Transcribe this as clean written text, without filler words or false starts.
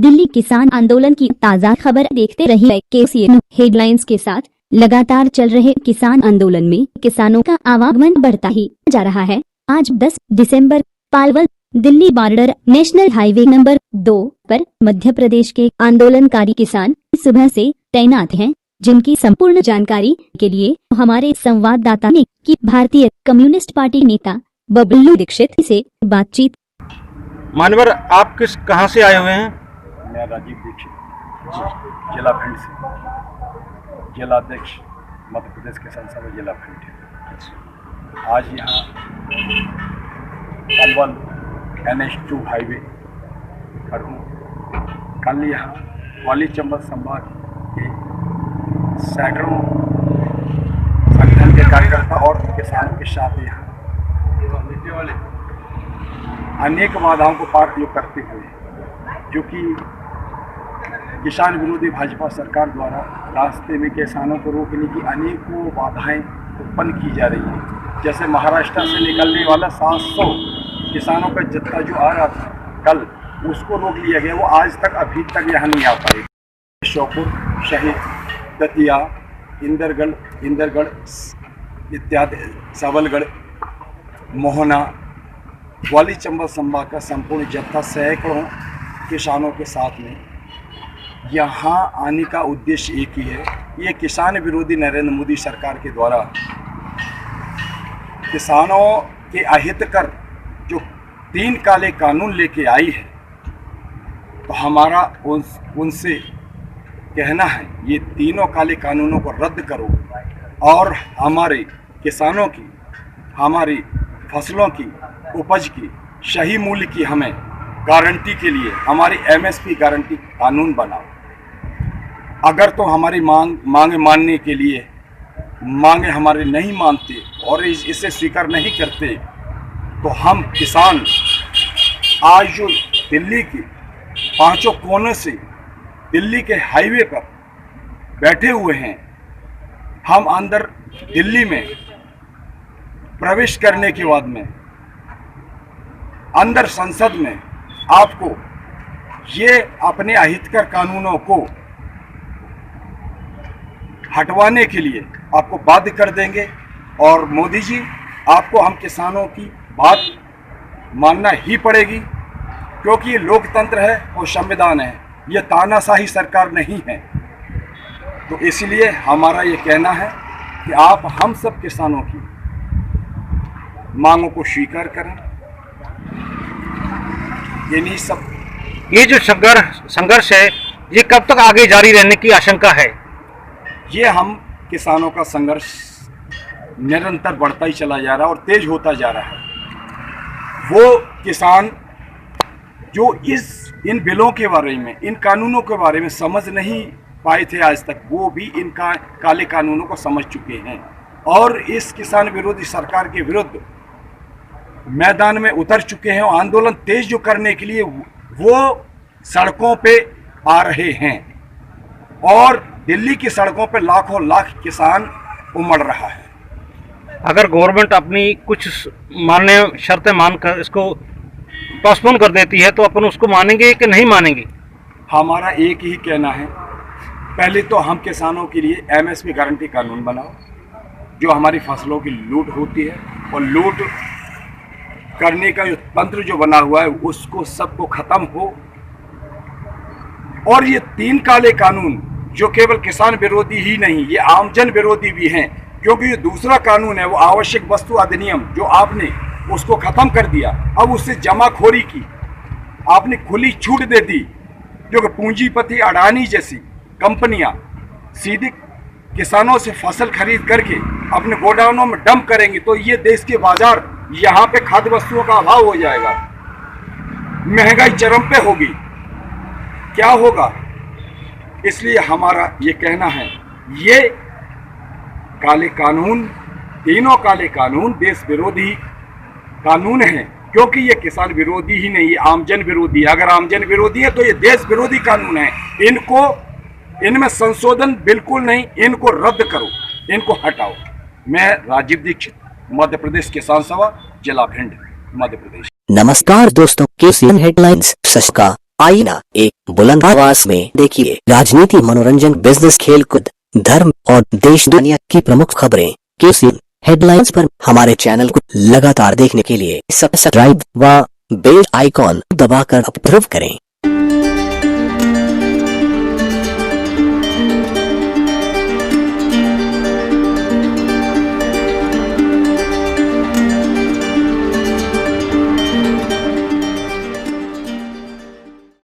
दिल्ली किसान आंदोलन की ताज़ा खबर देखते रहिए। केसीएन हेडलाइंस के साथ लगातार चल रहे किसान आंदोलन में किसानों का आवागमन बढ़ता ही जा रहा है। आज 10 दिसंबर Palwal Delhi border national highway number 2 पर मध्य प्रदेश के आंदोलनकारी किसान सुबह से तैनात हैं, जिनकी संपूर्ण जानकारी के लिए हमारे संवाददाता ने की भारतीय कम्युनिस्ट पार्टी नेता बबलू दीक्षित से बातचीत। मानवर, आप कहाँ से आए हुए हैं? मैं राजीव दीक्षित, जिला भिंड से, जिला अध्यक्ष मध्य प्रदेश किसान सभा जिला भिंड। आज यहाँ पलवल NH2 हाईवे पर हूँ। कल यहाँ वाली चंबल संभाग के सैकड़ों संगठन के कार्यकर्ता और किसानों के साथ यहाँ अनेक बाधाओं को पार करते हुए, जो कि किसान विरोधी भाजपा सरकार द्वारा रास्ते में किसानों को रोकने की अनेकों बाधाएं उत्पन्न की जा रही हैं। जैसे महाराष्ट्र से निकलने वाला 700 किसानों का जत्था जो आ रहा था कल, उसको रोक लिया गया। वो आज तक अभी तक यहाँ नहीं आ पाए। श्योपुर, शहीद, दतिया, इंदरगढ़ इत्यादि, सबलगढ़, मोहना, वाली चंबल संभाग का संपूर्ण जत्था सैकड़ों किसानों के साथ में यहाँ आने का उद्देश्य एक ही है। ये किसान विरोधी नरेंद्र मोदी सरकार के द्वारा किसानों के अहित कर जो 3 काले कानून लेके आई है, तो हमारा उनसे कहना है ये तीनों काले कानूनों को रद्द करो और हमारे किसानों की, हमारी फसलों की उपज की सही मूल्य की हमें गारंटी के लिए हमारी MSP गारंटी कानून बनाओ। अगर तो हमारी मांगे मानने के लिए मांगे हमारे नहीं मानते और इसे स्वीकार नहीं करते, तो हम किसान आज जो दिल्ली के 5 कोनों से दिल्ली के हाईवे पर बैठे हुए हैं, हम अंदर दिल्ली में प्रवेश करने के बाद में अंदर संसद में आपको ये अपने अहितकर कानूनों को हटवाने के लिए आपको बाध्य कर देंगे। और मोदी जी, आपको हम किसानों की बात मानना ही पड़ेगी, क्योंकि ये लोकतंत्र है और संविधान है, ये तानाशाही सरकार नहीं है। तो इसलिए हमारा ये कहना है कि आप हम सब किसानों की मांगों को स्वीकार करें। ये जो संघर्ष है, ये कब तक आगे जारी रहने की आशंका है? ये हम किसानों का संघर्ष निरंतर बढ़ता ही चला जा रहा है और तेज होता जा रहा है। वो किसान जो इन बिलों के बारे में, इन कानूनों के बारे में समझ नहीं पाए थे आज तक, वो भी इन काले कानूनों को समझ चुके हैं और इस किसान विरोधी सरकार के विरुद्ध मैदान में उतर चुके हैं। और आंदोलन तेज जो करने के लिए वो सड़कों पे आ रहे हैं और दिल्ली की सड़कों पे लाखों लाख किसान उमड़ रहा है। अगर गवर्नमेंट अपनी कुछ शर्तें मानकर इसको पोस्टपोन कर देती है, तो अपन उसको मानेंगे कि नहीं मानेंगे? हमारा एक ही कहना है, पहले तो हम किसानों के लिए MSP गारंटी कानून बनाओ। जो हमारी फसलों की लूट होती है और लूट करने का जो तंत्र जो बना हुआ है, उसको सबको खत्म हो। और ये 3 काले कानून जो केवल किसान विरोधी ही नहीं, ये आमजन विरोधी भी हैं, क्योंकि ये दूसरा कानून है, वो आवश्यक वस्तु अधिनियम, जो आपने उसको खत्म कर दिया। अब उससे जमाखोरी की आपने खुली छूट दे दी, जो कि पूंजीपति अडानी जैसी कंपनियां सीधे किसानों से फसल खरीद करके अपने गोडाउनों में डंप करेंगी, तो ये देश के बाजार, यहाँ पे खाद्य वस्तुओं का अभाव हो जाएगा, महंगाई चरम पे होगी, क्या होगा? इसलिए हमारा ये कहना है, ये काले कानून, तीनों काले कानून देश विरोधी कानून हैं, क्योंकि ये किसान विरोधी ही नहीं, ये आमजन विरोधी। अगर आमजन विरोधी है तो ये देश विरोधी कानून है। इनमें संशोधन बिल्कुल नहीं, इनको रद्द करो, इनको हटाओ। मैं राजीव दीक्षित, मध्य प्रदेश किसान सभा, जिला भिंड, मध्य प्रदेश। नमस्कार दोस्तों, केसीएन हेडलाइंस का आइए ना एक बुलंद आवाज में देखिए राजनीति, मनोरंजन, बिजनेस, खेलकूद, धर्म और देश दुनिया की प्रमुख खबरें KCN हेडलाइंस पर हमारे चैनल को लगातार देखने के लिए सब्सक्राइब व बेल आइकॉन दबाकर अप्रूव करें।